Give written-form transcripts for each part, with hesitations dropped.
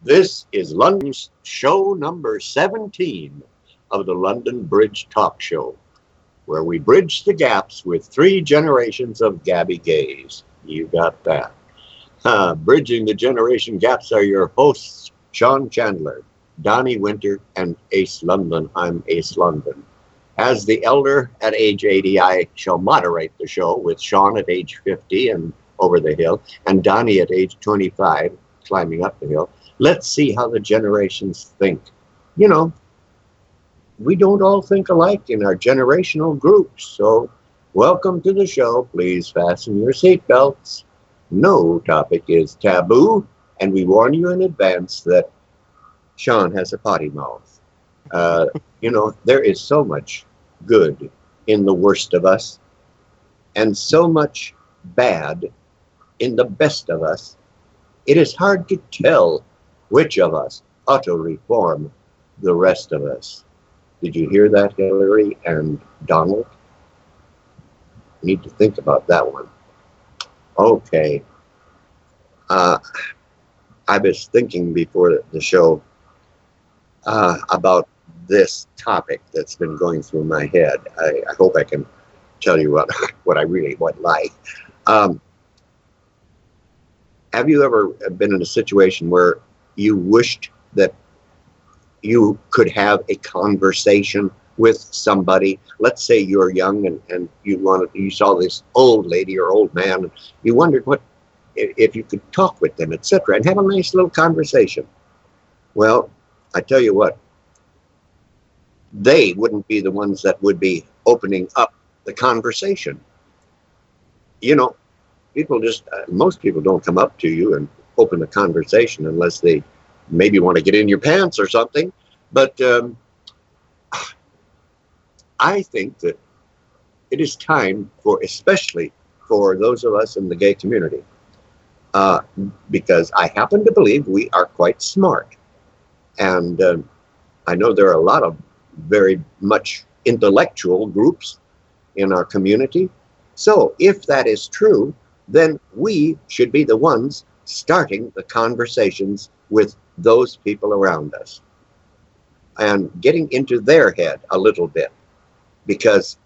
This is London's show number 17 of the London Bridge Talk Show, where we bridge the gaps with three generations of Gabby gays. You got that. Bridging the generation gaps are your hosts, Sean Chandler, Donny Winter, and Ace Lundon. I'm Ace Lundon. As the elder at age 80, I shall moderate the show with Sean at age 50 and over the hill, and Donny at age 25 climbing up the hill. Let's see how the generations think. You know, we don't all think alike in our generational groups, so welcome to the show. Please fasten your seatbelts. No topic is taboo, and we warn you in advance that Sean has a potty mouth. There is so much good in the worst of us, and so much bad in the best of us. It is hard to tell which of us ought to reform the rest of us. Did you hear that, Hillary and Donald? You need to think about that one. Okay. I was thinking before the show about this topic that's been going through my head. I hope I can tell you what I really would like. Have you ever been in a situation where you wished that you could have a conversation with somebody? Let's say you're young and you saw this old lady or old man, and you wondered if you could talk with them, etc., and have a nice little conversation. Well, I tell you what, they wouldn't be the ones that would be opening up the conversation. You know, most people don't come up to you and open a conversation unless they maybe want to get in your pants or something. But I think that it is time especially for those of us in the gay community, because I happen to believe we are quite smart. And I know there are a lot of very much intellectual groups in our community. So if that is true, then we should be the ones starting the conversations with those people around us and getting into their head a little bit. Because,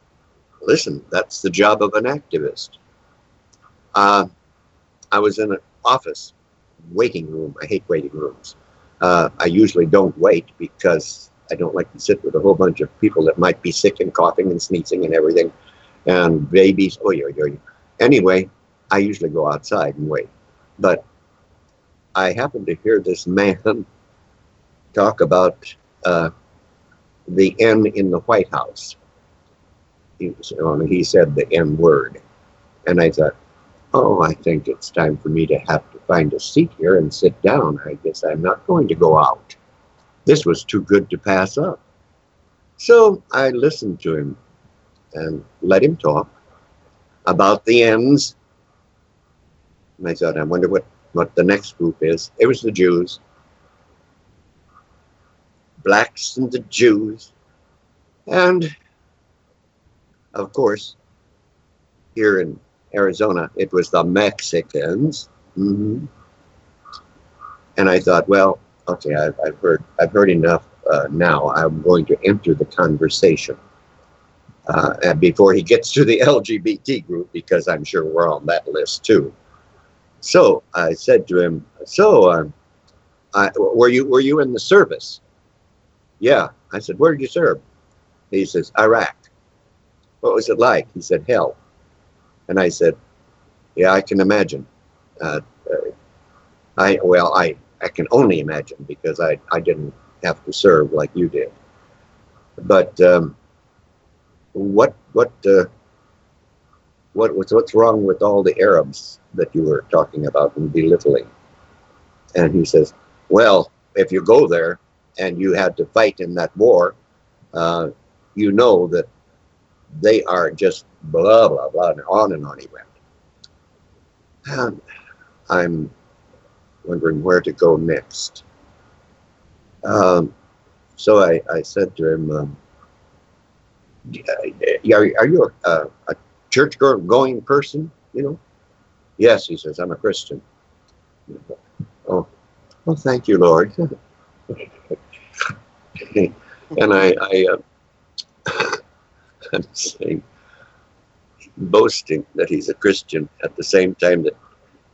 listen, that's the job of an activist. I was in an office waiting room. I hate waiting rooms. I usually don't wait because I don't like to sit with a whole bunch of people that might be sick and coughing and sneezing and everything, and babies. Anyway, I usually go outside and wait. But I happened to hear this man talk about the N in the White House. He said the N word. And I thought, I think it's time for me to have to find a seat here and sit down. I guess I'm not going to go out. This was too good to pass up. So I listened to him and let him talk about the N's. And I thought, I wonder what the next group is. It was the Jews. Blacks and the Jews. And, of course, here in Arizona, it was the Mexicans. Mm-hmm. And I thought, well, okay, I've heard enough now. I'm going to enter the conversation and before he gets to the LGBT group, because I'm sure we're on that list too. So I said to him, were you in the service? Yeah. I said, where did you serve? He says, Iraq. What was it like? He said, hell. And I said, yeah, I can imagine. I can only imagine, because I didn't have to serve like you did. But what's wrong with all the Arabs that you were talking about and belittling? And he says, well, if you go there and you had to fight in that war, you know that they are just blah, blah, blah, and on he went. And I'm wondering where to go next. So I said to him, are you a church-going person, you know? Yes, he says, I'm a Christian. Oh, Well, thank you, Lord. And I'm saying, boasting that he's a Christian at the same time that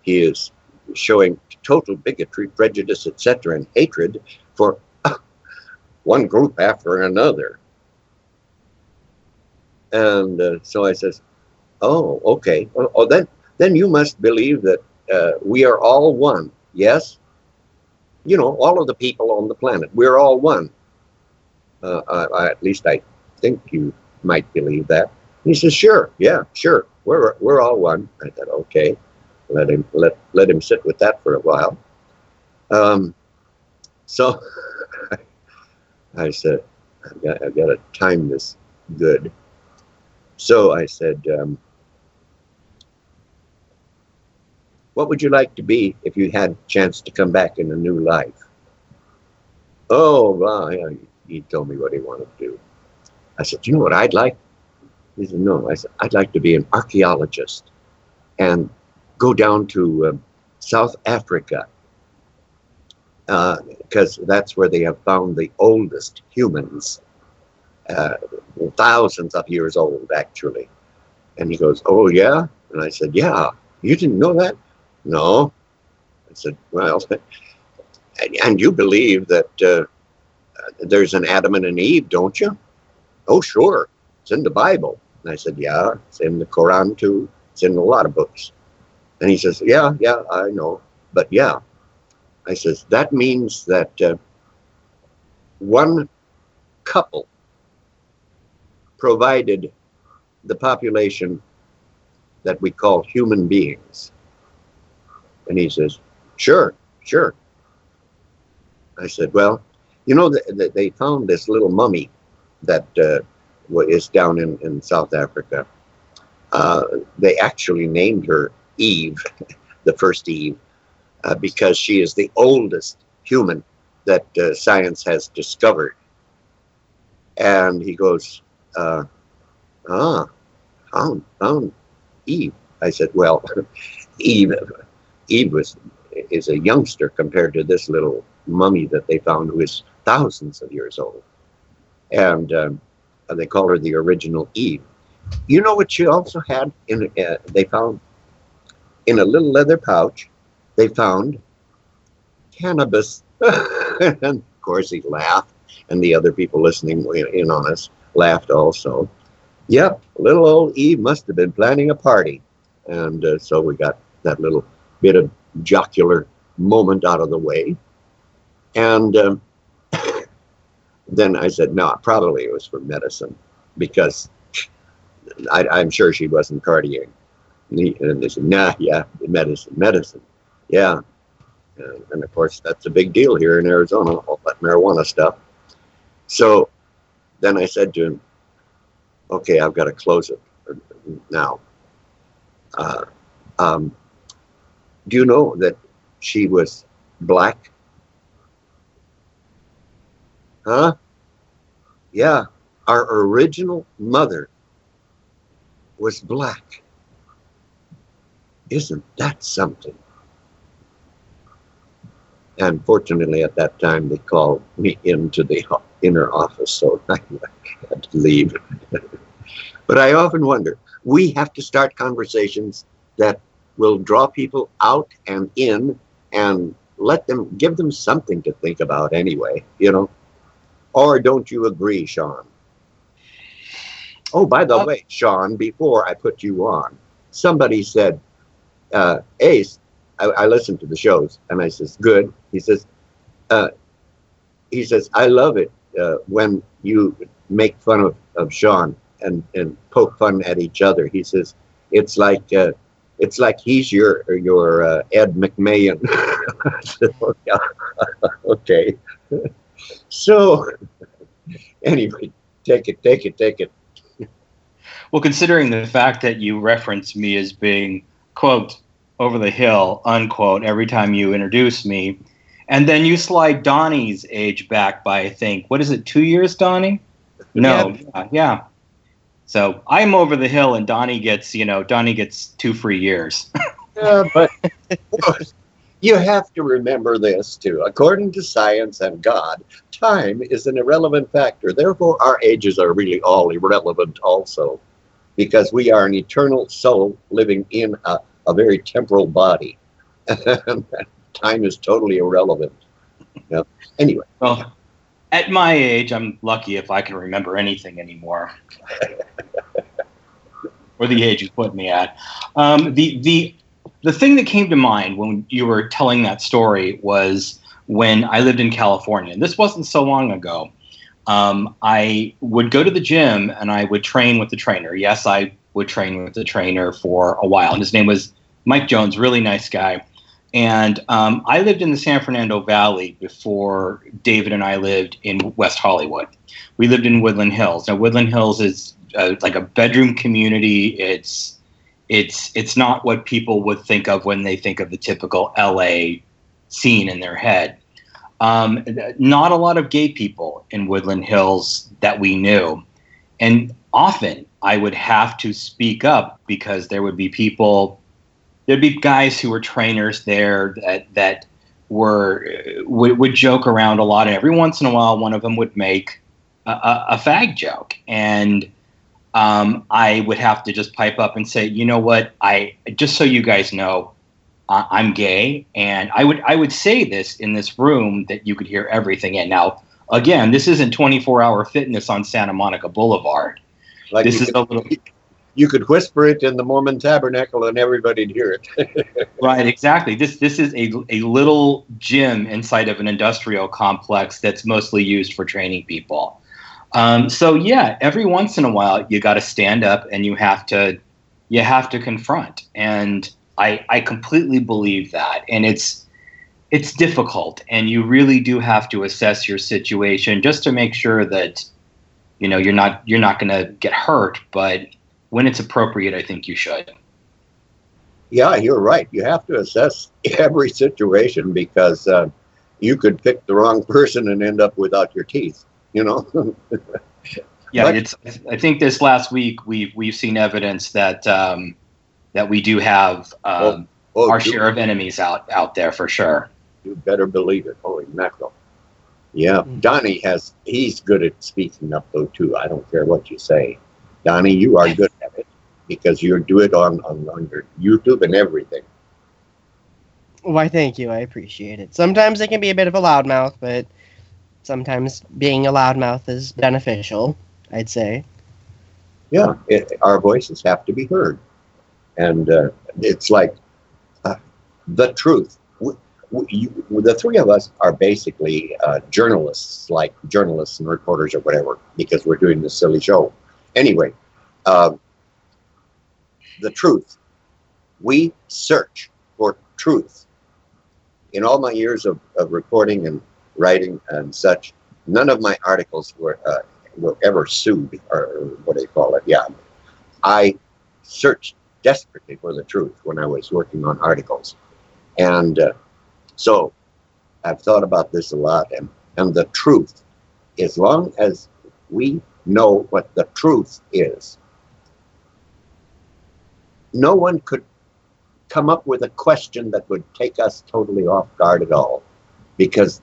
he is showing total bigotry, prejudice, etc., and hatred for one group after another. And so I says, "Oh, okay. Oh, then you must believe that we are all one. Yes, you know, all of the people on the planet, we're all one. At least I think you might believe that." He says, "Sure, yeah, sure. We're all one." I thought, okay, let him sit with that for a while. So I said, I've got to time this good. So I said, "What would you like to be if you had a chance to come back in a new life?" Oh, well, yeah, he told me what he wanted to do. I said, "You know what I'd like?" He said, "No." I said, "I'd like to be an archaeologist and go down to South Africa, because that's where they have found the oldest humans, thousands of years old, actually." And he goes, "Oh, yeah?" And I said, "Yeah. You didn't know that?" "No." I said, "Well, and you believe that there's an Adam and an Eve, don't you?" "Oh, sure. It's in the Bible." And I said, "Yeah, it's in the Quran too. It's in a lot of books." And he says, yeah, I know. But yeah." I says, "That means that one couple provided the population that we call human beings." And he says, Sure. I said, "Well, you know, they found this little mummy that is down in South Africa. They actually named her Eve, the first Eve, because she is the oldest human that science has discovered." And he goes, found Eve." I said, "Well, Eve is a youngster compared to this little mummy that they found, who is thousands of years old. And they call her the original Eve." You know what she also had? They found in a little leather pouch, they found cannabis. And of course he laughed, and the other people listening in on us laughed also. Yep, little old Eve must have been planning a party. And so we got that little bit of jocular moment out of the way. And then I said, "No, probably it was for medicine, because I'm sure she wasn't partying." And they said, "Nah, yeah, medicine. Yeah." And of course, that's a big deal here in Arizona, all that marijuana stuff. So then I said to him, "Okay, I've got to close it now. Uh, um, do you know that she was black?" "Huh? Yeah, our original mother was black. Isn't that something?" And fortunately, at that time, they called me into the inner office, so I had to leave. But I often wonder, we have to start conversations that will draw people out and in, and give them something to think about anyway, you know? Or don't you agree, Sean? Oh, by the way, Sean, before I put you on, somebody said, Ace, I listened to the shows, and I says, good. He says, "I love it when you make fun of Sean and poke fun at each other." He says, it's like he's your Ed McMahon." I said, "Oh, yeah. Okay." So anyway, take it. Well, considering the fact that you reference me as being, quote, over the hill, unquote, every time you introduce me, and then you slide Donny's age back by, I think, what is it, 2 years, Donny? No, yeah. So I'm over the hill, and Donny gets 2 free years. Yeah, but You have to remember this too. According to science and God, time is an irrelevant factor. Therefore, our ages are really all irrelevant also, because we are an eternal soul living in a very temporal body. Time is totally irrelevant. Yeah. Anyway. Well, at my age, I'm lucky if I can remember anything anymore. Or the age you put me at. The thing that came to mind when you were telling that story was when I lived in California. And this wasn't so long ago. I would go to the gym and I would train with the trainer. Yes, I would train with the trainer for a while. And his name was Mike Jones, really nice guy. And I lived in the San Fernando Valley before David and I lived in West Hollywood. We lived in Woodland Hills. Now, Woodland Hills is like a bedroom community. It's not what people would think of when they think of the typical LA scene in their head. Not a lot of gay people in Woodland Hills that we knew. And often I would have to speak up because there'd be guys who were trainers there that would joke around a lot. And every once in a while, one of them would make a fag joke. And I would have to just pipe up and say, you know what, just so you guys know, I'm gay. And I would say this in this room that you could hear everything in. Now, again, this isn't 24-hour fitness on Santa Monica Boulevard. Like this is a little... You could whisper it in the Mormon Tabernacle and everybody'd hear it. Right, exactly. This is a little gym inside of an industrial complex that's mostly used for training people. So yeah, every once in a while you got to stand up and you have to confront. And I completely believe that. And it's difficult, and you really do have to assess your situation just to make sure that you're not going to get hurt, but when it's appropriate, I think you should. Yeah, you're right. You have to assess every situation because you could pick the wrong person and end up without your teeth, Yeah, but I think this last week we've seen evidence that that we do have our share of enemies out there for sure. You better believe it. Holy mackerel. Yeah, Donny he's good at speaking up though too. I don't care what you say. Donny, you are good at it because you do it on your YouTube and everything. Why, thank you. I appreciate it. Sometimes I can be a bit of a loudmouth, but sometimes being a loudmouth is beneficial, I'd say. Yeah, our voices have to be heard. And it's like the truth. The three of us are basically journalists, like journalists and reporters or whatever, because we're doing this silly show. Anyway, the truth. We search for truth. In all my years of reporting and writing and such, none of my articles were ever sued, or what do they call it? Yeah. I searched desperately for the truth when I was working on articles. And so I've thought about this a lot. And the truth, as long as we know what the truth is, no one could come up with a question that would take us totally off guard at all, because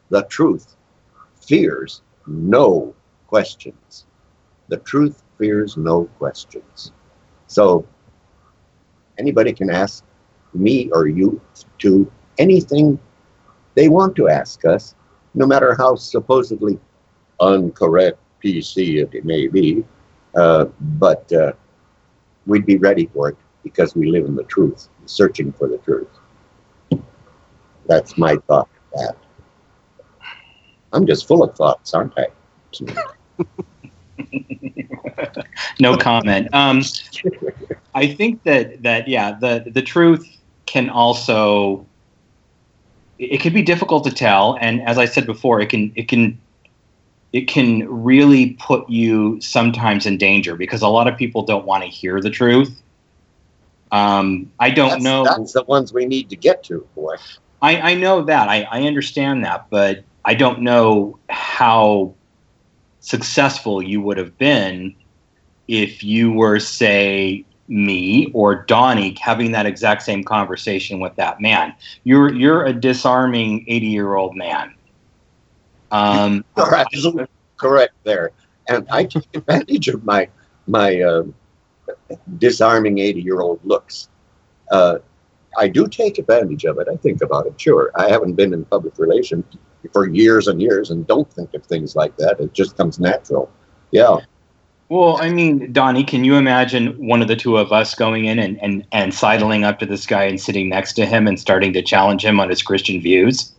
the truth fears no questions. The truth fears no questions. So anybody can ask me or you to anything they want to ask us, no matter how supposedly uncorrect PC it may be, but we'd be ready for it because we live in the truth, searching for the truth. That's my thought of that. I'm just full of thoughts, aren't I? No comment. I think that yeah, the truth can also, it can be difficult to tell, and as I said before, it can really put you sometimes in danger because a lot of people don't want to hear the truth. I don't know. That's the ones we need to get to, boy. I know that. I understand that, but I don't know how successful you would have been if you were, say, me or Donny having that exact same conversation with that man. You're a disarming 80-year-old man. You're absolutely correct there, and I take advantage of my disarming 80-year-old looks. I do take advantage of it. I think about it. Sure, I haven't been in public relations for years and years, and don't think of things like that. It just comes natural. Yeah. Well, I mean, Donny, can you imagine one of the two of us going in and sidling up to this guy and sitting next to him and starting to challenge him on his Christian views?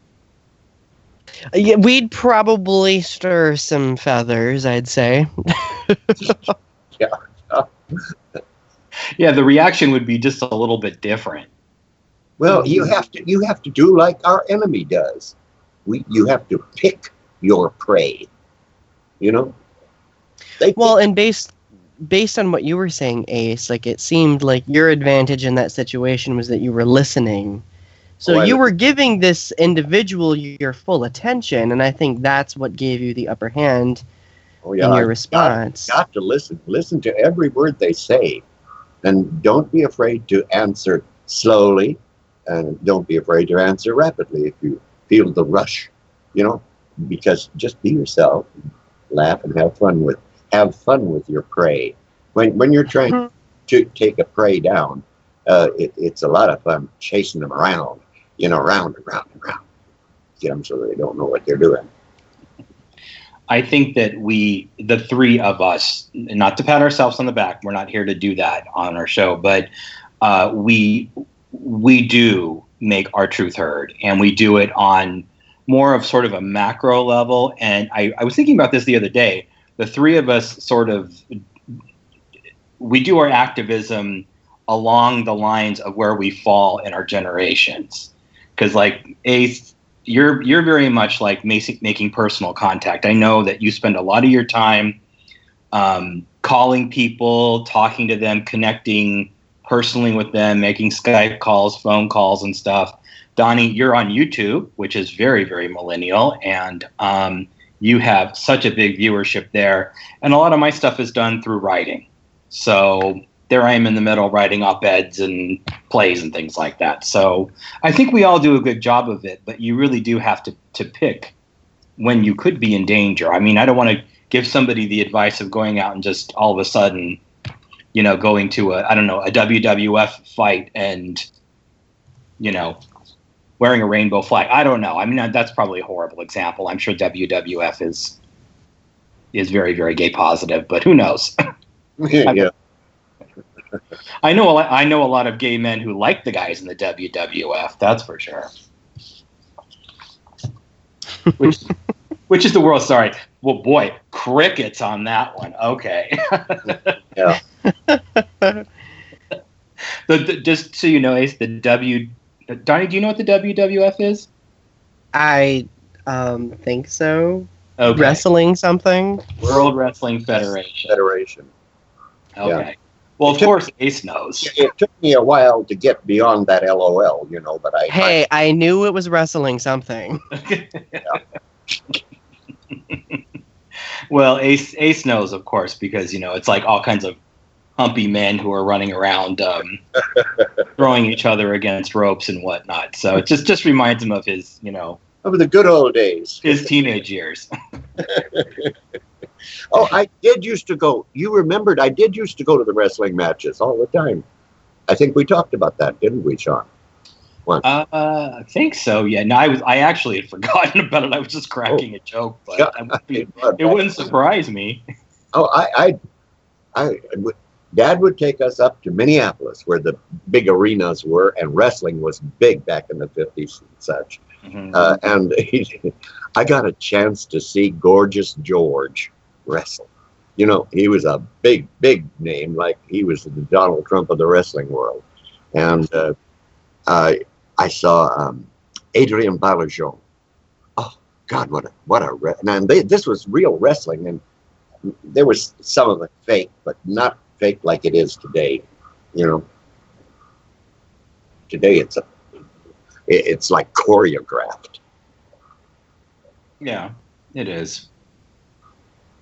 Yeah, we'd probably stir some feathers, I'd say. Yeah. Yeah, the reaction would be just a little bit different. Well, you have to do like our enemy does. You have to pick your prey. You know. Well, and based on what you were saying, Ace, like it seemed like your advantage in that situation was that you were listening. So you were giving this individual your full attention, and I think that's what gave you the upper hand in your response. Got to listen. Listen to every word they say, and don't be afraid to answer slowly, and don't be afraid to answer rapidly if you feel the rush. You know, because just be yourself, laugh, and have fun with your prey. When you're trying to take a prey down, it's a lot of fun chasing them around, round and round and round. Get them so they don't know what they're doing. I think that the three of us, not to pat ourselves on the back, we're not here to do that on our show, but we do make our truth heard, and we do it on more of sort of a macro level. And I was thinking about this the other day. The three of us we do our activism along the lines of where we fall in our generations. Because like Ace, you're very much like making personal contact. I know that you spend a lot of your time calling people, talking to them, connecting personally with them, making Skype calls, phone calls, and stuff. Donny, you're on YouTube, which is very, very millennial, and you have such a big viewership there. And a lot of my stuff is done through writing. So there I am in the middle writing op-eds and plays and things like that. So I think we all do a good job of it, but you really do have to pick when you could be in danger. I mean, I don't want to give somebody the advice of going out and just all of a sudden, going to a WWF fight and, wearing a rainbow flag. I don't know. I mean, that's probably a horrible example. I'm sure WWF is very, very gay positive, but who knows? Yeah. I know a lot of gay men who like the guys in the WWF. That's for sure. Which is the world? Sorry. Well, boy, crickets on that one. Okay. Yeah. Just so you know, Ace, Donny, do you know what the WWF is? I think so. Okay. Wrestling something? World Wrestling Federation. Okay. Yeah. Well, of course, Ace knows. It took me a while to get beyond that LOL, but I knew it was wrestling something. Well, Ace knows, of course, because, it's like all kinds of humpy men who are running around throwing each other against ropes and whatnot. So it just reminds him of his, of the good old days. His teenage years. Oh, I did used to go. You remembered I did used to go to the wrestling matches all the time. I think we talked about that, didn't we, Sean? Once. I think so, yeah. No, I actually had forgotten about it. I was just cracking a joke, but it wouldn't surprise me. Oh, Dad would take us up to Minneapolis, where the big arenas were, and wrestling was big back in the 50s and such. Mm-hmm. And I got a chance to see Gorgeous George wrestle. He was a big, big name, like he was the Donald Trump of the wrestling world. And I saw Adrian Balajon. Oh God, this was real wrestling, and there was some of it fake, but not fake like it is today. Today it's like choreographed. Yeah, it is.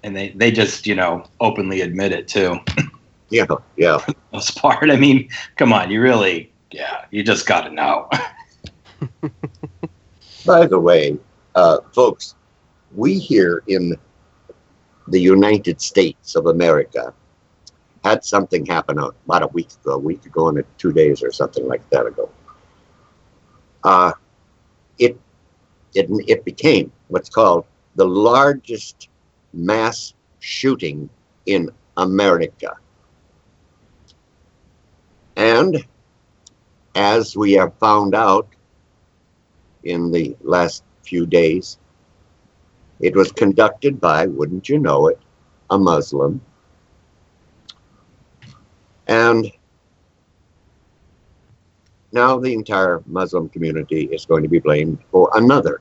And they just, openly admit it too. Yeah, yeah. This part. I mean, come on, you really, yeah, you just got to know. By the way, folks, we here in the United States of America had something happen about a week ago and 2 days or something like that ago. It became what's called the largest mass shooting in America. And as we have found out in the last few days, it was conducted by, wouldn't you know it, a Muslim. And now the entire Muslim community is going to be blamed for another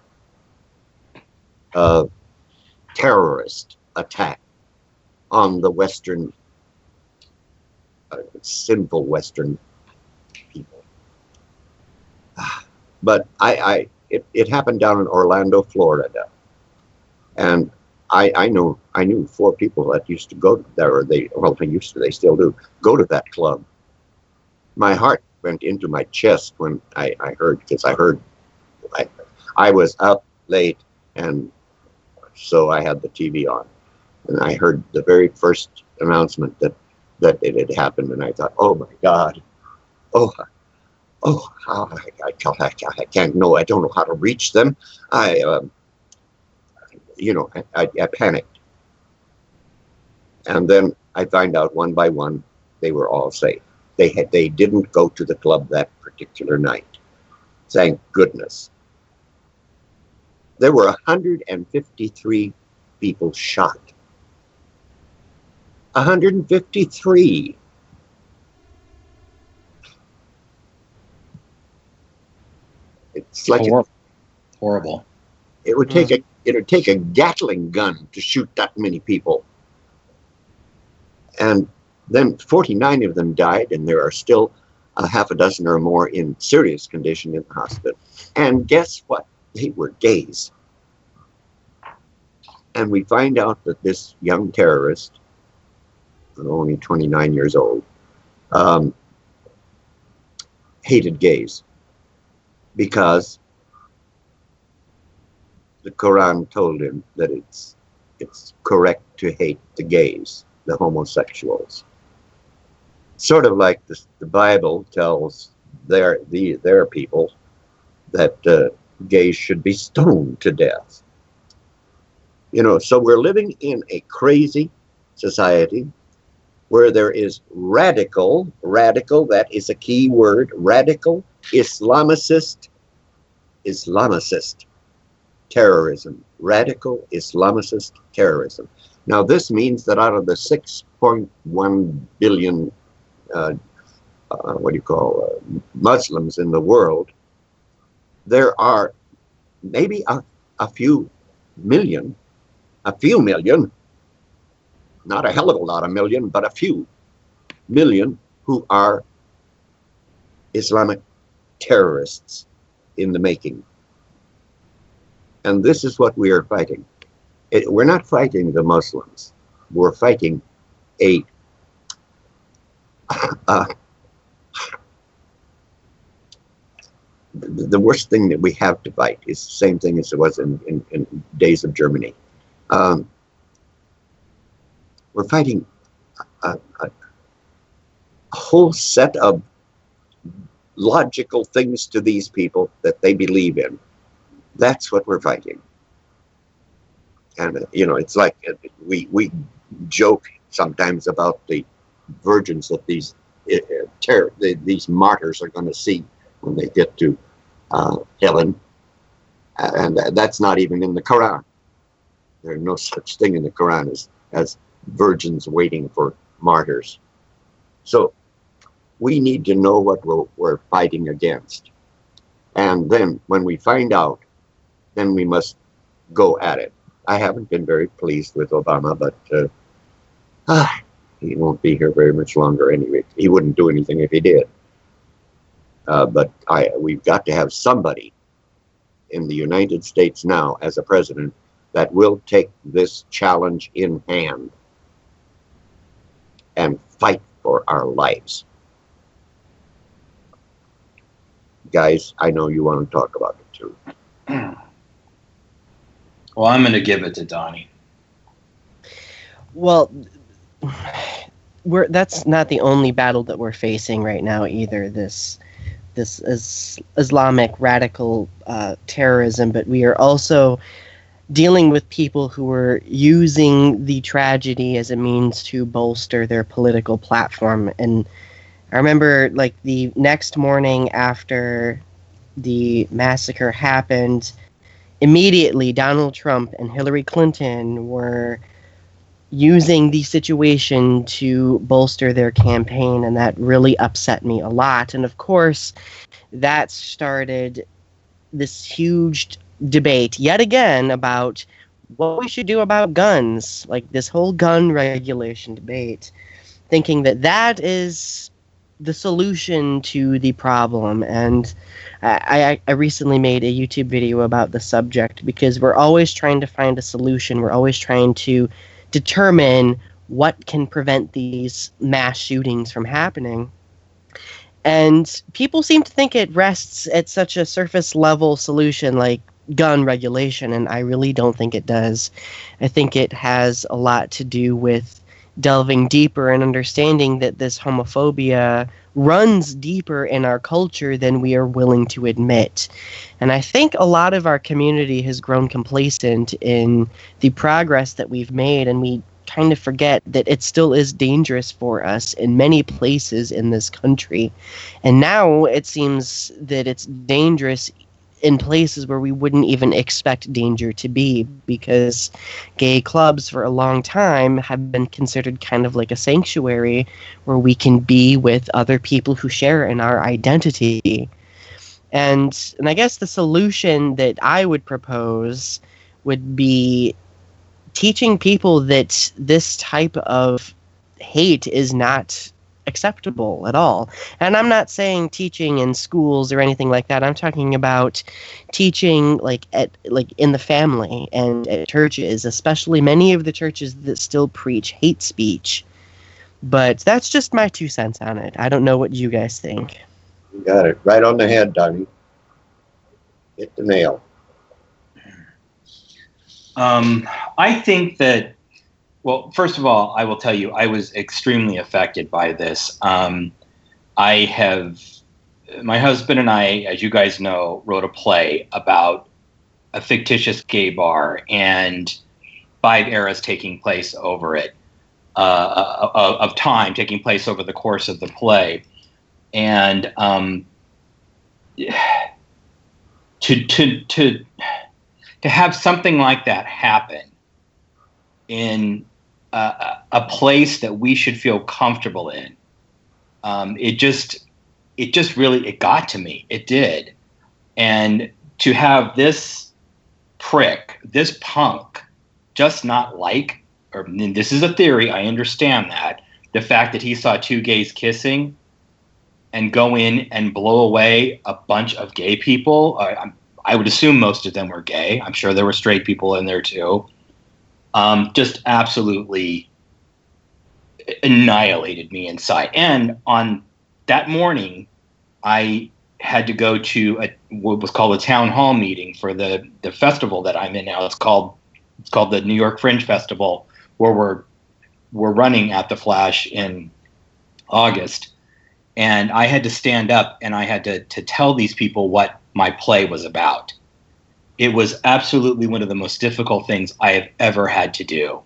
terrorist attack on the Western, sinful Western people. But it happened down in Orlando, Florida, and I knew 4 people that used to go there, or they still do go to that club. My heart went into my chest when I heard, because I was up late, and so I had the TV on, and I heard the very first announcement that it had happened, and I thought, oh my God, I can't know, I don't know how to reach them. I panicked, and then I find out one by one they were all safe. They didn't go to the club that particular night. Thank goodness. There were 153 people shot. 153. It's like horrible. It would take a Gatling gun to shoot that many people. And then 49 of them died, and there are still a half a dozen or more in serious condition in the hospital. And guess what? They were gays. And we find out that this young terrorist, only 29 years old, hated gays because the Quran told him that it's correct to hate the gays, the homosexuals. Sort of like the Bible tells their people that gays should be stoned to death. So we're living in a crazy society where there is radical, that is a key word, radical Islamicist terrorism, radical Islamicist terrorism. Now this means that out of the 6.1 billion Muslims in the world, there are maybe a few million, not a hell of a lot of million, but a few million who are Islamic terrorists in the making. And this is what we are fighting. We're not fighting the Muslims. We're fighting the worst thing that we have to fight is the same thing as it was in days of Germany. We're fighting a whole set of logical things to these people that they believe in. That's what we're fighting. And it's like we joke sometimes about the virgins that these martyrs are going to see when they get to heaven, and that's not even in the Quran. There's no such thing in the Quran as virgins waiting for martyrs. So we need to know what we're fighting against, and then when we find out, then we must go at it. I haven't been very pleased with Obama, but he won't be here very much longer anyway. He wouldn't do anything if he did. But we've got to have somebody in the United States now as a president that will take this challenge in hand and fight for our lives. Guys, I know you want to talk about it too. Well, I'm going to give it to Donny. Well, that's not the only battle that we're facing right now either. This Islamic radical terrorism, but we are also dealing with people who are using the tragedy as a means to bolster their political platform. And I remember, like, the next morning after the massacre happened, immediately Donald Trump and Hillary Clinton were using the situation to bolster their campaign, and that really upset me a lot. And of course, that started this huge debate yet again about what we should do about guns, like this whole gun regulation debate, thinking that that is the solution to the problem. And I recently made a YouTube video about the subject because we're always trying to find a solution. We're always trying to determine what can prevent these mass shootings from happening. And people seem to think it rests at such a surface level solution like gun regulation, and I really don't think it does. I think it has a lot to do with delving deeper and understanding that this homophobia runs deeper in our culture than we are willing to admit. And I think a lot of our community has grown complacent in the progress that we've made, and we kind of forget that it still is dangerous for us in many places in this country. And now it seems that it's dangerous in places where we wouldn't even expect danger to be, because gay clubs for a long time have been considered kind of like a sanctuary where we can be with other people who share in our identity. And I guess the solution that I would propose would be teaching people that this type of hate is not acceptable at all. And I'm not saying teaching in schools or anything like that. I'm talking about teaching like in the family and at churches, especially many of the churches that still preach hate speech. But that's just my 2 cents on it. I don't know what you guys think. You got it right on the head, Donny. Hit the nail. I think that, well, first of all, I will tell you, I was extremely affected by this. My husband and I, as you guys know, wrote a play about a fictitious gay bar and 5 eras taking place over it, of time taking place over the course of the play. And to have something like that happen in a place that we should feel comfortable in, it just really got to me. It did. And to have this prick, this punk, just not like, or this is a theory, I understand that, the fact that he saw 2 gays kissing and go in and blow away a bunch of gay people. I would assume most of them were gay. I'm sure there were straight people in there too. Just absolutely annihilated me inside. And on that morning, I had to go to what was called a town hall meeting for the festival that I'm in now. It's called the New York Fringe Festival, where we're running at the Flash in August. And I had to stand up and I had to tell these people what my play was about. It was absolutely one of the most difficult things I have ever had to do.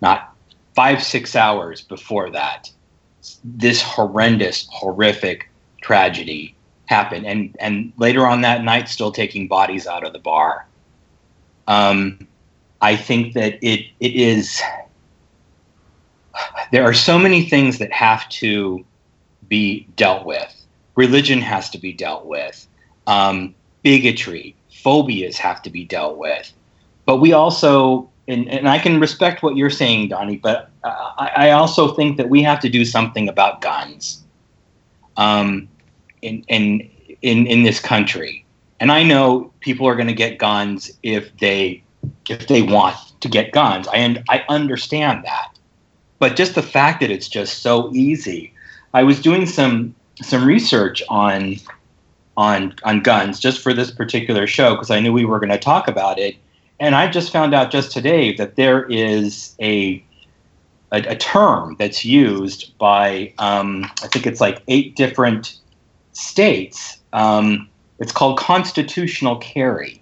Not 5-6 hours before that, this horrendous, horrific tragedy happened. And later on that night, still taking bodies out of the bar. I think that it is, there are so many things that have to be dealt with. Religion has to be dealt with. Bigotry, phobias have to be dealt with. But we also, and I can respect what you're saying, Donny, but I also think that we have to do something about guns in this country. And I know people are going to get guns if they want to get guns. I understand that. But just the fact that it's just so easy. I was doing some research on guns just for this particular show because I knew we were going to talk about it, and I just found out just today that there is a term that's used by I think it's like 8 different states. It's called constitutional carry,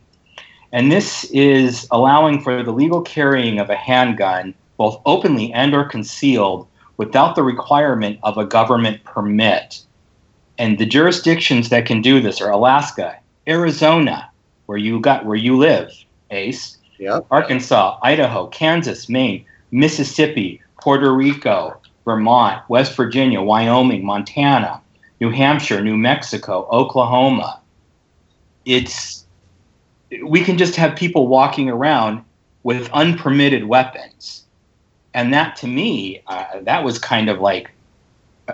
and this is allowing for the legal carrying of a handgun, both openly and or concealed, without the requirement of a government permit. And the jurisdictions that can do this are Alaska, Arizona, where you live, Ace, Yep. Arkansas, Idaho, Kansas, Maine, Mississippi, Puerto Rico, Vermont, West Virginia, Wyoming, Montana, New Hampshire, New Mexico, Oklahoma. We can just have people walking around with unpermitted weapons. And that, to me, that was kind of like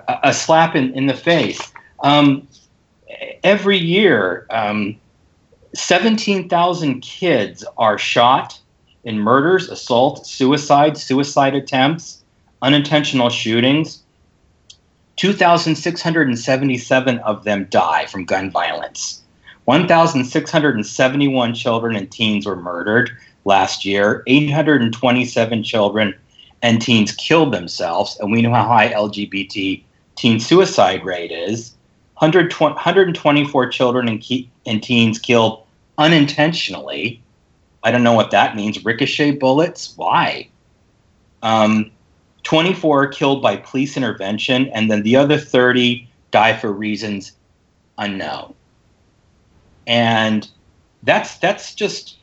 a slap in the face. Every year, 17,000 kids are shot in murders, assault, suicide attempts, unintentional shootings. 2,677 of them die from gun violence. 1,671 children and teens were murdered last year. 827 children and teens killed themselves, and we know how high LGBT teen suicide rate is. 124 children and teens killed unintentionally. I don't know what that means. Ricochet bullets? Why? 24 killed by police intervention, and then the other 30 die for reasons unknown. And that's just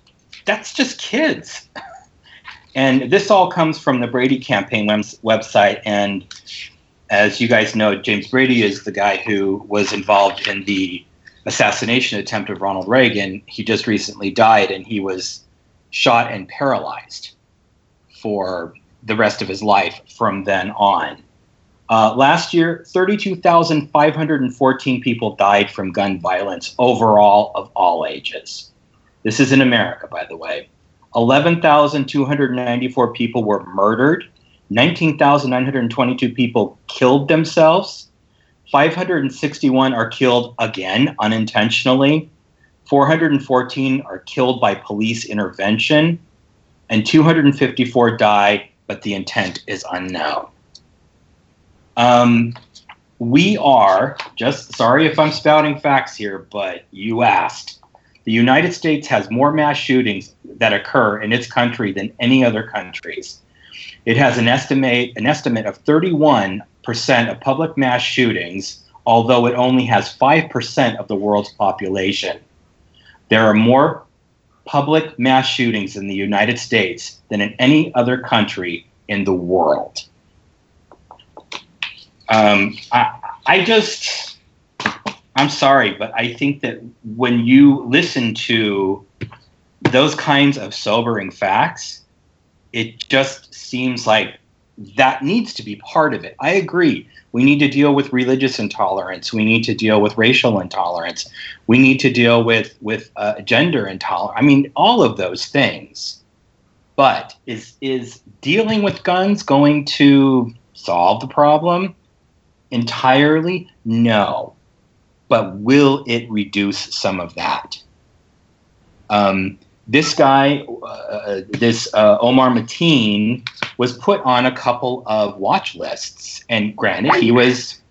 kids. And this all comes from the Brady campaign website. And as you guys know, James Brady is the guy who was involved in the assassination attempt of Ronald Reagan. He just recently died, and he was shot and paralyzed for the rest of his life from then on. Last year, 32,514 people died from gun violence overall of all ages. This is in America, by the way. 11,294 people were murdered. 19,922 people killed themselves. 561 are killed again unintentionally. 414 are killed by police intervention. And 254 die, but the intent is unknown. We are, just sorry if I'm spouting facts here, but you asked. The United States has more mass shootings that occur in its country than any other countries. It has an estimate of 31% of public mass shootings, although it only has 5% of the world's population. There are more public mass shootings in the United States than in any other country in the world. I'm sorry, but I think that when you listen to those kinds of sobering facts, it just seems like that needs to be part of it. I agree. We need to deal with religious intolerance. We need to deal with racial intolerance. We need to deal with gender intolerance. I mean, all of those things. But is dealing with guns going to solve the problem entirely? No. But will it reduce some of that? This guy, Omar Mateen, was put on a couple of watch lists, and granted, he was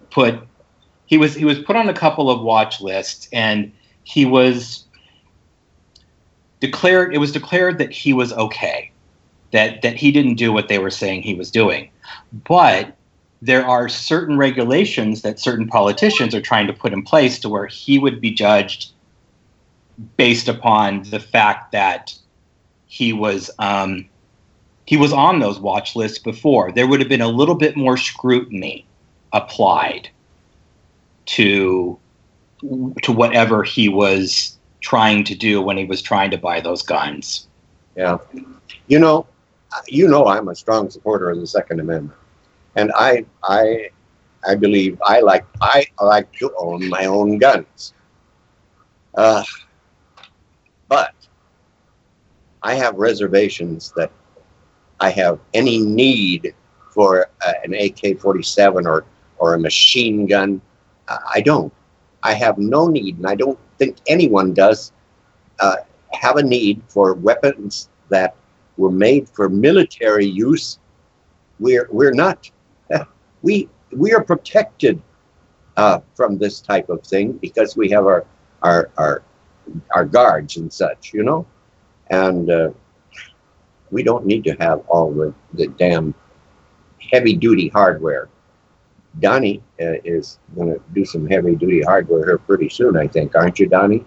put on a couple of watch lists, and he was declared. It was declared that he was okay, that he didn't do what they were saying he was doing, but there are certain regulations that certain politicians are trying to put in place to where he would be judged based upon the fact that he was on those watch lists before. There would have been a little bit more scrutiny applied to whatever he was trying to do when he was trying to buy those guns. Yeah. You know I'm a strong supporter of the Second Amendment. And I believe I like to own my own guns. But I have reservations that I have any need for an AK-47 or a machine gun. I don't. I have no need, and I don't think anyone does have a need for weapons that were made for military use. We're not. We are protected from this type of thing because we have our guards and such, you know, and we don't need to have all the damn heavy duty hardware. Donny is going to do some heavy duty hardware here pretty soon, I think, aren't you, Donny?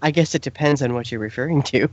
I guess it depends on what you're referring to.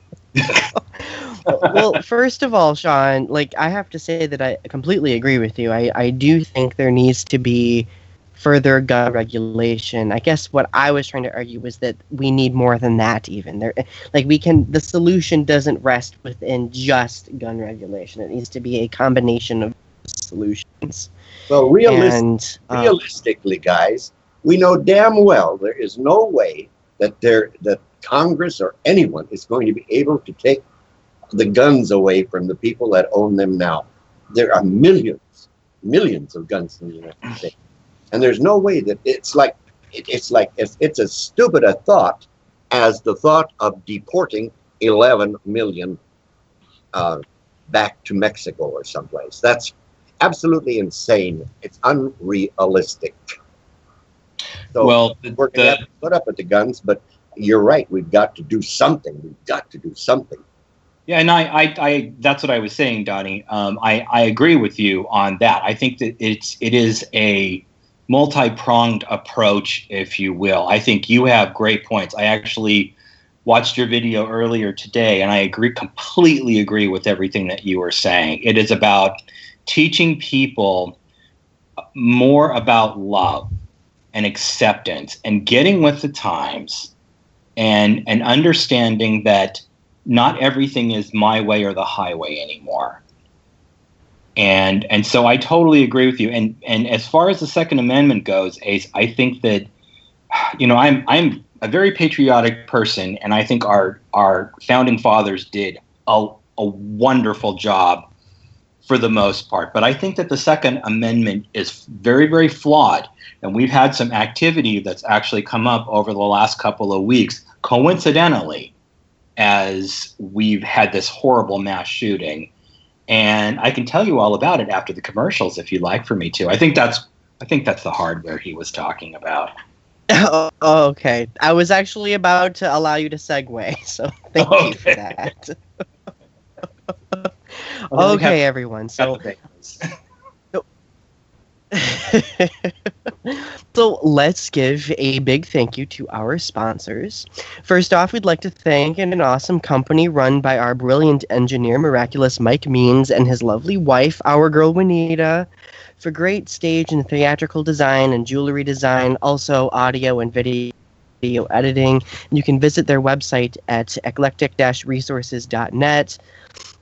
Well, first of all, Sean, like, I have to say that I completely agree with you. I do think there needs to be further gun regulation. I guess what I was trying to argue was that we need more than that even. The solution doesn't rest within just gun regulation. It needs to be a combination of solutions. Well, realistically, guys, we know damn well there is no way that Congress or anyone is going to be able to take the guns away from the people that own them now. There are millions of guns in the United States. And there's no way that it's as stupid a thought as the thought of deporting 11 million back to Mexico or someplace. That's absolutely insane. It's unrealistic. So well, we're going to have to put up with the guns, but you're right. We've got to do something. We've got to do something. Yeah, and I that's what I was saying, Donny. I agree with you on that. I think that it is a multi-pronged approach, if you will. I think you have great points. I actually watched your video earlier today, and I completely agree with everything that you were saying. It is about teaching people more about love and acceptance and getting with the times and understanding that not everything is my way or the highway anymore. And so I totally agree with you. And as far as the Second Amendment goes, Ace, I think that, you know, I'm a very patriotic person, and I think our founding fathers did a wonderful job for the most part. But I think that the Second Amendment is very, very flawed. And we've had some activity that's actually come up over the last couple of weeks, coincidentally, as we've had this horrible mass shooting. And I can tell you all about it after the commercials if you'd like for me to. I think that's the hardware he was talking about. Oh, okay. I was actually about to allow you to segue, so thank you for that. Okay, everyone. So let's give a big thank you to our sponsors. First off, we'd like to thank an awesome company run by our brilliant engineer, Miraculous Mike Means, and his lovely wife, our girl Juanita, for great stage and theatrical design and jewelry design, also audio and video editing. And you can visit their website at eclectic-resources.net.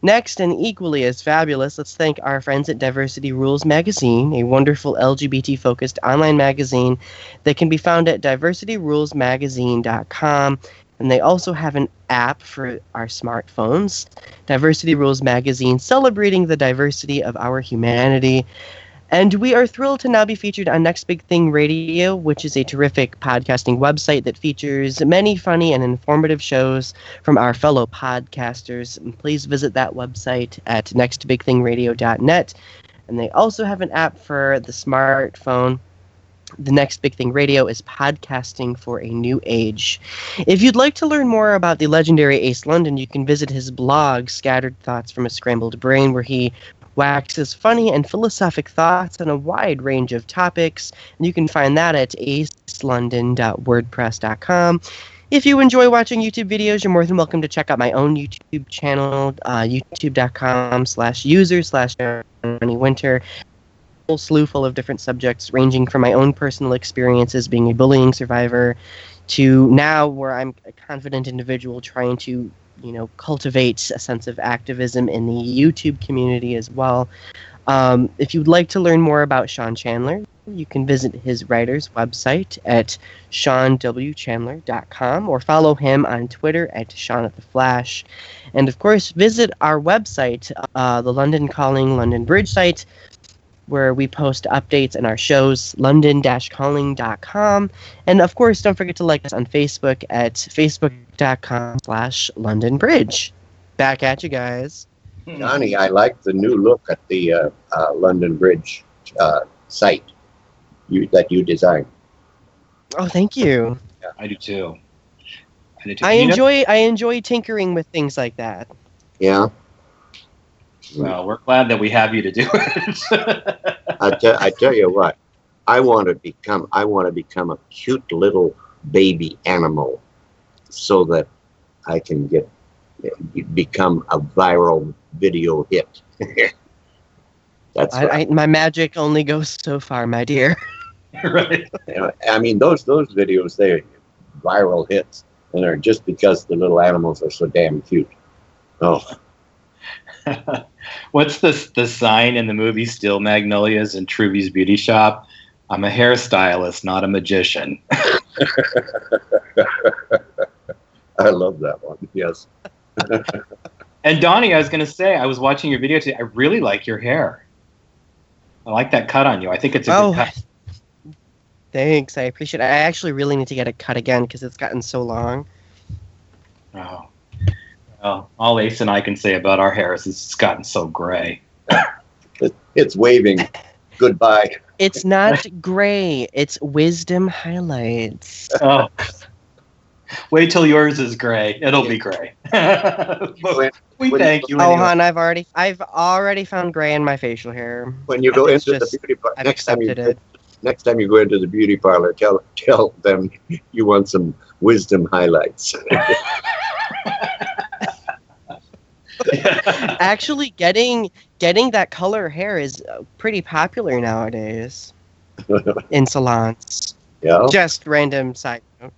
Next, and equally as fabulous, let's thank our friends at Diversity Rules Magazine, a wonderful LGBT-focused online magazine that can be found at diversityrulesmagazine.com. And they also have an app for our smartphones, Diversity Rules Magazine, celebrating the diversity of our humanity. And we are thrilled to now be featured on Next Big Thing Radio, which is a terrific podcasting website that features many funny and informative shows from our fellow podcasters. And please visit that website at nextbigthingradio.net. And they also have an app for the smartphone. The Next Big Thing Radio is podcasting for a new age. If you'd like to learn more about the legendary Ace Lundon, you can visit his blog, Scattered Thoughts from a Scrambled Brain, where he waxes funny and philosophic thoughts on a wide range of topics, and you can find that at acelundon.wordpress.com. If you enjoy watching YouTube videos, you're more than welcome to check out my own YouTube channel, youtube.com/user/DonnyWinter. A whole slew full of different subjects, ranging from my own personal experiences being a bullying survivor to now where I'm a confident individual trying to cultivate a sense of activism in the YouTube community as well. If you'd like to learn more about Sean Chandler, you can visit his writer's website at SeanWChandler.com or follow him on Twitter at SeanAtTheFlash. And of course, visit our website, the Lundon Calling London Bridge site, where we post updates and our shows, lundon-calling.com. And of course, don't forget to like us on Facebook at facebook.com/LondonBridge. Back at you guys. Donny, I like the new look at the London Bridge site that you designed. Oh, thank you. Yeah, I do too. I enjoy tinkering with things like that. Yeah. Well, we're glad that we have you to do it. I tell you what, I want to become a cute little baby animal, so that I can become a viral video hit. That's right. My magic only goes so far, my dear. Right. I mean, those videos, they're viral hits, and they're just because the little animals are so damn cute. Oh. What's the sign in the movie Steel Magnolias and Truby's Beauty Shop? I'm a hairstylist, not a magician. I love that one. Yes. And Donny, I was going to say, I was watching your video today. I really like your hair. I like that cut on you. I think it's a good cut. Thanks. I appreciate it. I actually really need to get it cut again because it's gotten so long. Oh. Well, all Ace and I can say about our hair is it's gotten so gray. It's waving goodbye. It's not gray. It's wisdom highlights. Oh. Wait till yours is gray. It'll be gray. We thank you. Oh, anyway. hon, I've already found gray in my facial hair. When you go into the beauty parlor, next time you go into the beauty parlor, tell them you want some wisdom highlights. Actually, getting that color hair is pretty popular nowadays in salons. Yeah. Just random side note.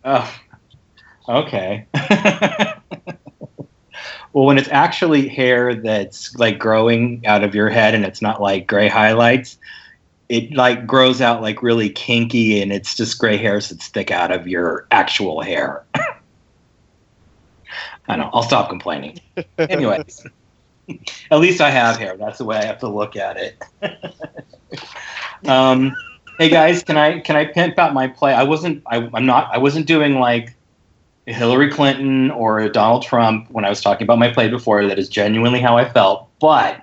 Oh, okay. Well, when it's actually hair that's like growing out of your head and it's not like gray highlights, it like grows out like really kinky and it's just gray hairs that stick out of your actual hair. I know. I'll stop complaining. Anyways, at least I have hair. That's the way I have to look at it. Hey guys, can I pimp out my play? I wasn't doing like Hillary Clinton or Donald Trump when I was talking about my play before. That is genuinely how I felt. But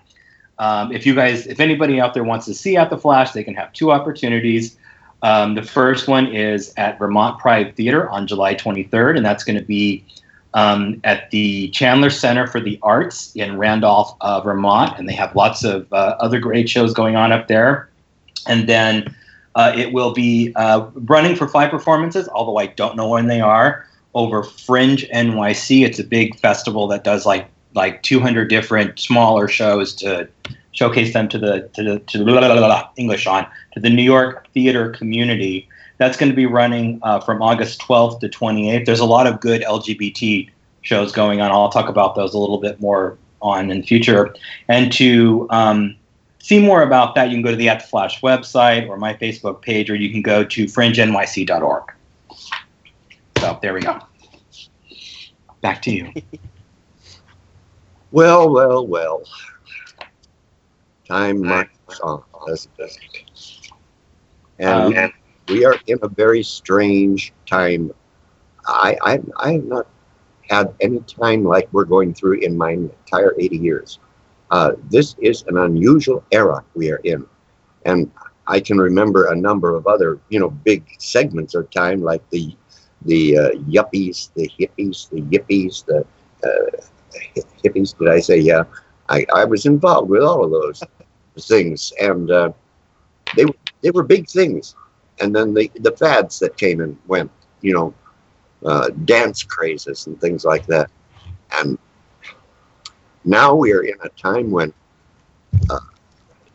if anybody out there wants to see At the Flash, they can have two opportunities. The first one is at Vermont Pride Theater on July 23rd, and that's going to be at the Chandler Center for the Arts in Randolph, Vermont, and they have lots of other great shows going on up there. And then it will be running for 5 performances, although I don't know when they are, over Fringe NYC. It's a big festival that does like 200 different smaller shows to showcase them to the New York theater community. That's going to be running from August 12th to 28th. There's a lot of good LGBT shows going on. I'll talk about those a little bit more on in the future. And to see more about that, you can go to the At the Flash website or my Facebook page, or you can go to fringenyc.org. So there we go. Back to you. Well. Time marches on, doesn't it? And we are in a very strange time. I have not had any time like we're going through in my entire 80 years. This is an unusual era we are in. And I can remember a number of other, big segments of time, like the yuppies, the hippies, the hippies, did I say? Yeah. I was involved with all of those things, and they were big things. And then the fads that came and went, dance crazes and things like that. And now we are in a time when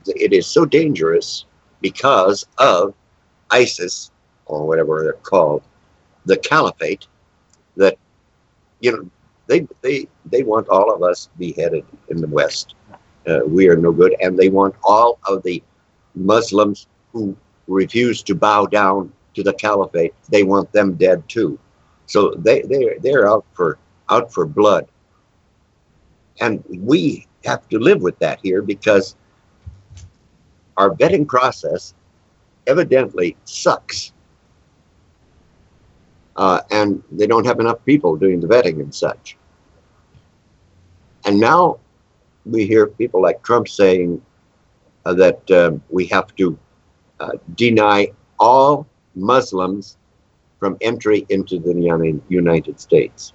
it is so dangerous because of ISIS, or whatever they're called, the caliphate, that they want all of us beheaded in the West. We are no good, and they want all of the Muslims who refuse to bow down to the caliphate, they want them dead too. So they're out for blood, and we have to live with that here because our vetting process evidently sucks, and they don't have enough people doing the vetting and such. And now we hear people like Trump saying that we have to deny all Muslims from entry into the United States.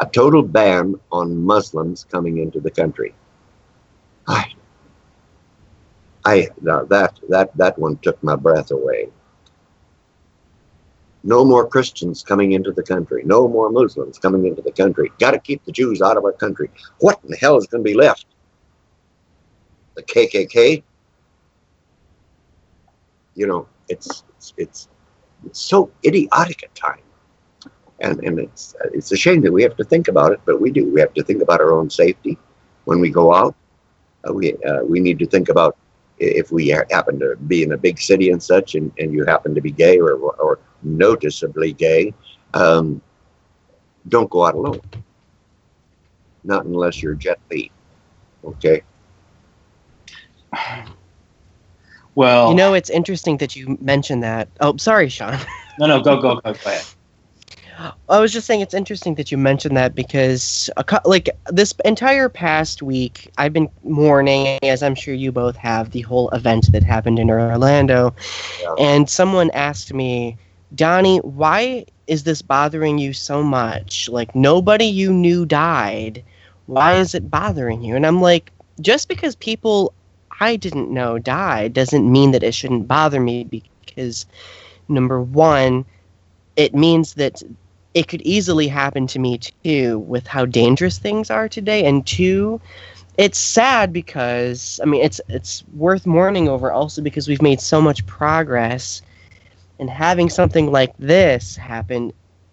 A total ban on Muslims coming into the country. That one took my breath away. No more Christians coming into the country. No more Muslims coming into the country. Got to keep the Jews out of our country. What in the hell is going to be left? The KKK? You know, it's so idiotic at times, and it's a shame that we have to think about it, but we do. We have to think about our own safety when we go out. We need to think about if we happen to be in a big city and such, and you happen to be gay or noticeably gay, don't go out alone. Not unless you're Jet Li. Okay. Well, you know, it's interesting that you mentioned that. Oh, sorry, Sean. No, go ahead. I was just saying it's interesting that you mentioned that because, like, this entire past week, I've been mourning, as I'm sure you both have, the whole event that happened in Orlando. Yeah. And someone asked me, Donny, why is this bothering you so much? Like, nobody you knew died. Why is it bothering you? And I'm like, just because people I didn't know died doesn't mean that it shouldn't bother me, because, number one, it means that it could easily happen to me too with how dangerous things are today. And two, it's sad because, I mean, it's worth mourning over also because we've made so much progress, and having something like this happen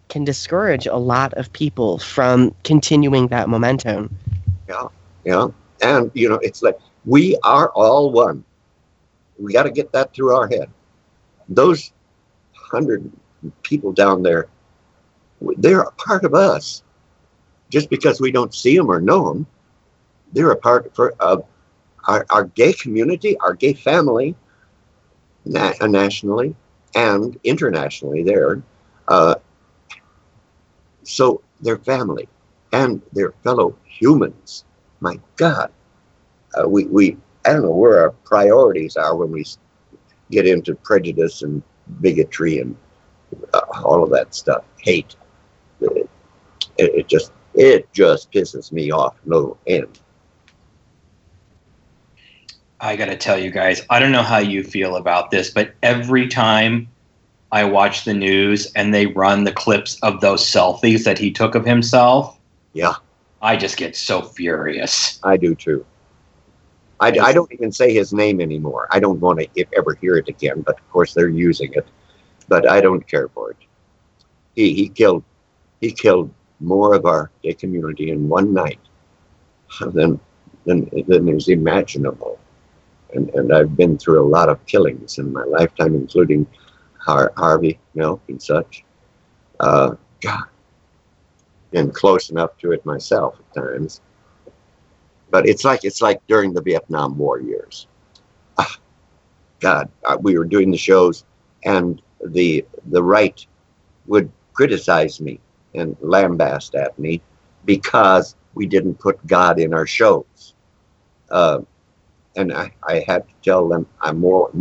can discourage a lot of people from continuing that momentum. Yeah. And, you know, it's like, we are all one. We got to get that through our head. Those 100 people down there, they're a part of us. Just because we don't see them or know them, they're a part of our gay community, our gay family, nationally and internationally there. So they're family and they're fellow humans. My God. We I don't know where our priorities are when we get into prejudice and bigotry and all of that stuff, hate. It just pisses me off no end. I gotta tell you guys, I don't know how you feel about this, but every time I watch the news and they run the clips of those selfies that he took of himself, yeah, I just get so furious. I do too. I don't even say his name anymore. I don't want to ever hear it again, but of course they're using it. But I don't care for it. He killed more of our gay community in one night than is imaginable. And I've been through a lot of killings in my lifetime, including Harvey Milk and such. God, been close enough to it myself at times. But it's like during the Vietnam War years. God, we were doing the shows, and the right would criticize me and lambast at me because we didn't put God in our shows. And I had to tell them I'm more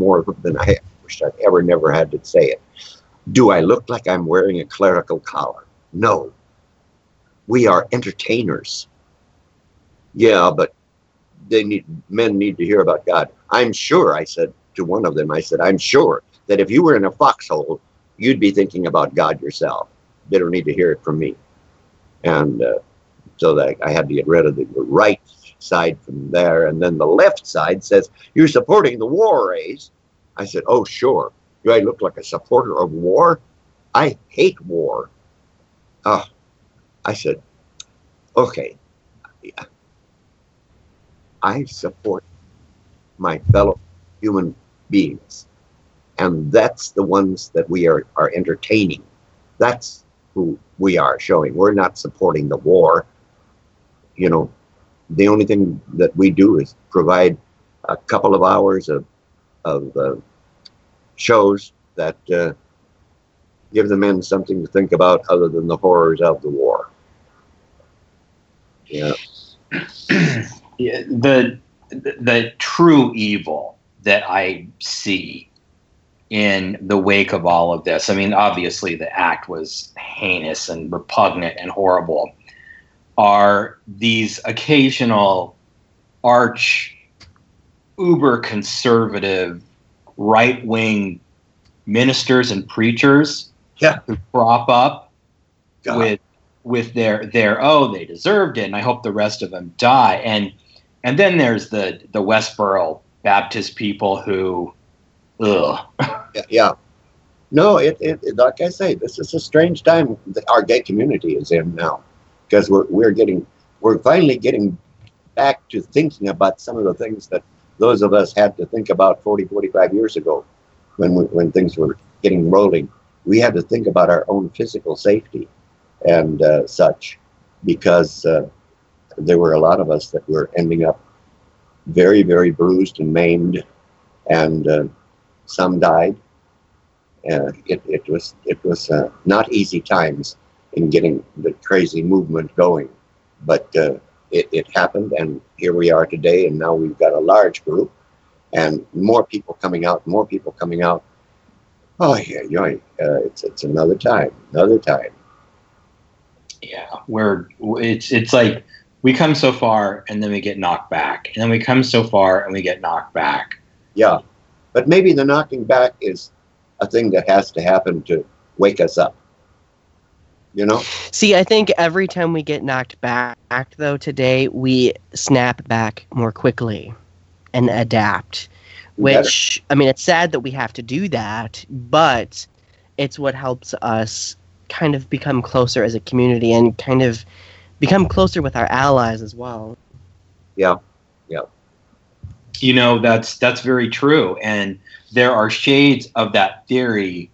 than I wished I'd never had to say it. Do I look like I'm wearing a clerical collar? No. We are entertainers. Yeah, but men need to hear about God. I'm sure, I said to one of them, I'm sure that if you were in a foxhole, you'd be thinking about God yourself. They don't need to hear it from me. And so that I had to get rid of the right side from there. And then the left side says, you're supporting the war, Ace. I said, oh, sure. Do I look like a supporter of war? I hate war. I said, okay. I support my fellow human beings. And that's the ones that we are entertaining. That's who we are showing. We're not supporting the war. You know, the only thing that we do is provide a couple of hours of shows that give the men something to think about other than the horrors of the war. Yeah. Yeah, the true evil that I see in the wake of all of this. I mean, obviously the act was heinous and repugnant and horrible. Are these occasional arch uber conservative right wing ministers and preachers who prop up with their oh, they deserved it and I hope the rest of them die. And then there's the Westboro Baptist people who Yeah. No, it like I say, this is a strange time that our gay community is in now, because we're finally getting back to thinking about some of the things that those of us had to think about 40, 45 years ago when things were getting rolling. We had to think about our own physical safety and such, because there were a lot of us that were ending up very, very bruised and maimed, and some died. It was not easy times in getting the crazy movement going, but it happened, and here we are today, and now we've got a large group and more people coming out. Oh yeah, it's another time. Yeah, it's like we come so far and then we get knocked back, and then we come so far and we get knocked back. Yeah, but maybe the knocking back is a thing that has to happen to wake us up. You know? See, I think every time we get knocked back, though, today, we snap back more quickly and adapt. Which, I mean, it's sad that we have to do that, but it's what helps us kind of become closer as a community and kind of become closer with our allies as well. Yeah. You know, that's very true. And there are shades of that theory,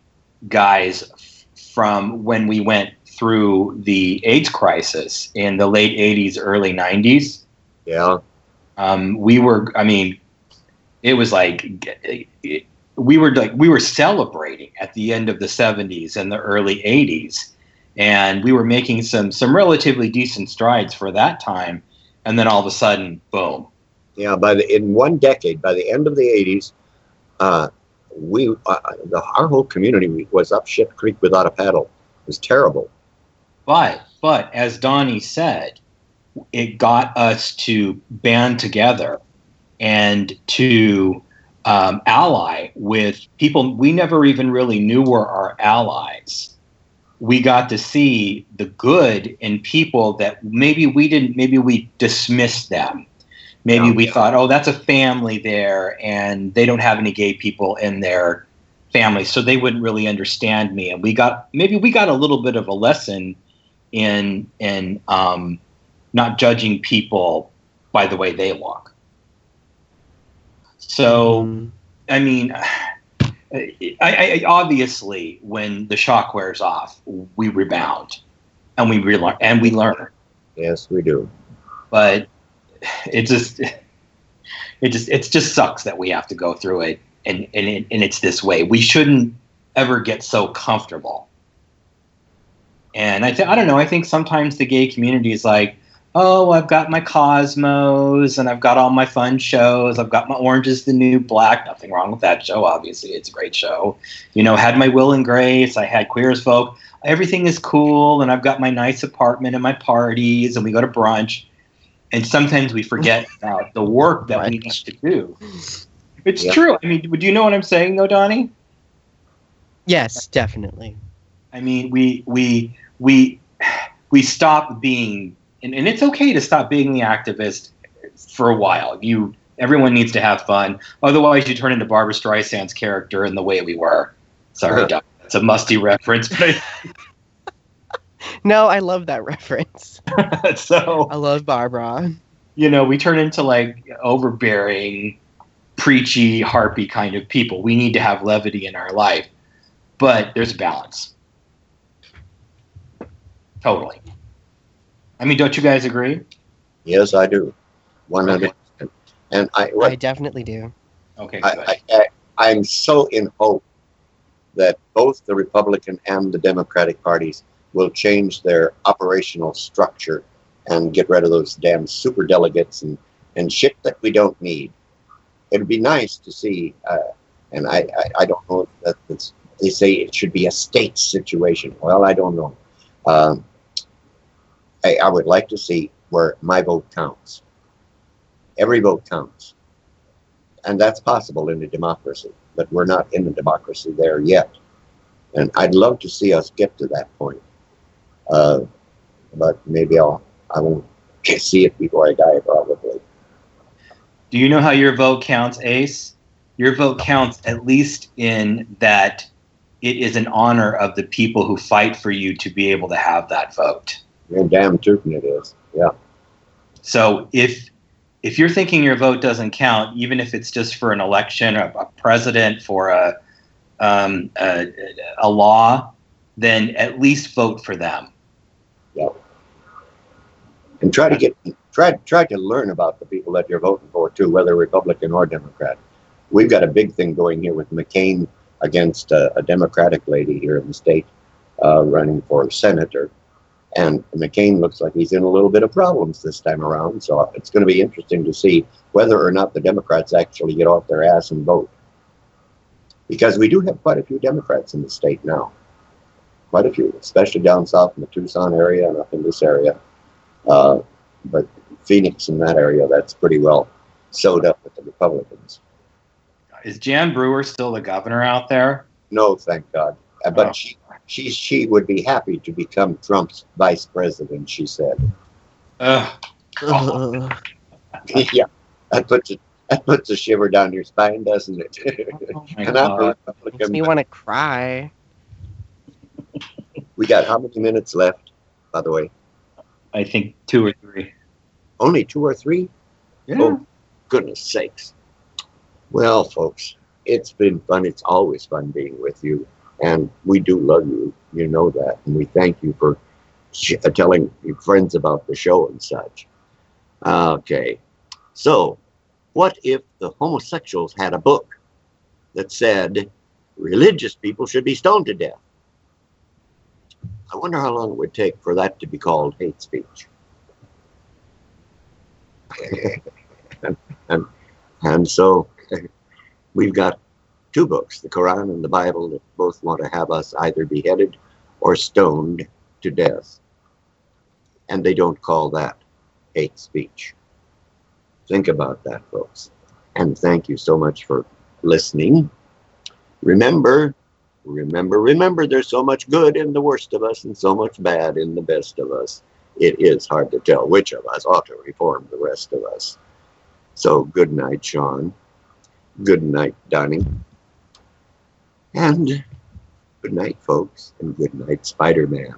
guys, from when we went through the AIDS crisis in the late 80s, early 90s. Yeah. It was like we were celebrating at the end of the 70s and the early 80s, and we were making some relatively decent strides for that time, and then all of a sudden, boom. Yeah, in 1 decade, by the end of the 80s, our whole community was up shit creek without a paddle. It was terrible. But as Donny said, it got us to band together and to ally with people we never even really knew were our allies. We got to see the good in people that maybe we dismissed them. Maybe we thought, oh, that's a family there, and they don't have any gay people in their family, so they wouldn't really understand me. And we got a little bit of a lesson in not judging people by the way they look. So, I mean, I obviously, when the shock wears off, we rebound and we learn. Yes, we do. But it just sucks that we have to go through it, and it's this way. We shouldn't ever get so comfortable. And I don't know. I think sometimes the gay community is like, oh, I've got my Cosmos, and I've got all my fun shows. I've got my Orange is the New Black. Nothing wrong with that show, obviously. It's a great show. You know, had my Will and Grace. I had Queer as Folk. Everything is cool, and I've got my nice apartment and my parties, and we go to brunch. And sometimes we forget about the work that we need to do. It's true. I mean, do you know what I'm saying, though, Donny? Yes, definitely. I mean, we stop being, and it's okay to stop being the activist for a while. Everyone needs to have fun. Otherwise, you turn into Barbra Streisand's character in The Way We Were. Sorry, Doc. It's a musty reference, but no, I love that reference. So I love Barbara. You know, we turn into like overbearing, preachy, harpy kind of people. We need to have levity in our life, but there's a balance. Totally. I mean, don't you guys agree? Yes, I do. 100%. Okay. And I definitely do. Okay. I'm so in hope that both the Republican and the Democratic parties will change their operational structure and get rid of those damn super delegates and shit that we don't need. It'd be nice to see, and I don't know if that's, they say it should be a state situation. Well, I don't know. I would like to see where my vote counts. Every vote counts. And that's possible in a democracy, but we're not in a democracy there yet. And I'd love to see us get to that point. But maybe I won't see it before I die, probably. Do you know how your vote counts, Ace? Your vote counts at least in that it is an honor of the people who fight for you to be able to have that vote. You're damn tootin' it is, yeah. So if you're thinking your vote doesn't count, even if it's just for an election, a president, for a law, then at least vote for them. Yeah. And try to learn about the people that you're voting for too, whether Republican or Democrat. We've got a big thing going here with McCain against a Democratic lady here in the state running for senator. And McCain looks like he's in a little bit of problems this time around. So it's going to be interesting to see whether or not the Democrats actually get off their ass and vote. Because we do have quite a few Democrats in the state now. Quite a few, especially down south in the Tucson area and up in this area. But Phoenix in that area, that's pretty well sewed up with the Republicans. Is Jan Brewer still the governor out there? No, thank God. But she would be happy to become Trump's vice president, she said. Oh. Yeah, that puts a shiver down your spine, doesn't it? Oh and I'm a Republican. Makes me want to cry. We got how many minutes left, by the way? I think 2 or 3. Only 2 or 3? Yeah. Oh, goodness sakes. Well, folks, it's been fun. It's always fun being with you. And we do love you. You know that. And we thank you for telling your friends about the show and such. Okay. So, what if the homosexuals had a book that said religious people should be stoned to death? I wonder how long it would take for that to be called hate speech. and so we've got 2 books, the Quran and the Bible, that both want to have us either beheaded or stoned to death. And they don't call that hate speech. Think about that, folks. And thank you so much for listening. Remember, there's so much good in the worst of us and so much bad in the best of us. It is hard to tell which of us ought to reform the rest of us. So good night, Sean. Good night, Donny. And good night, folks. And good night, Spider-Man.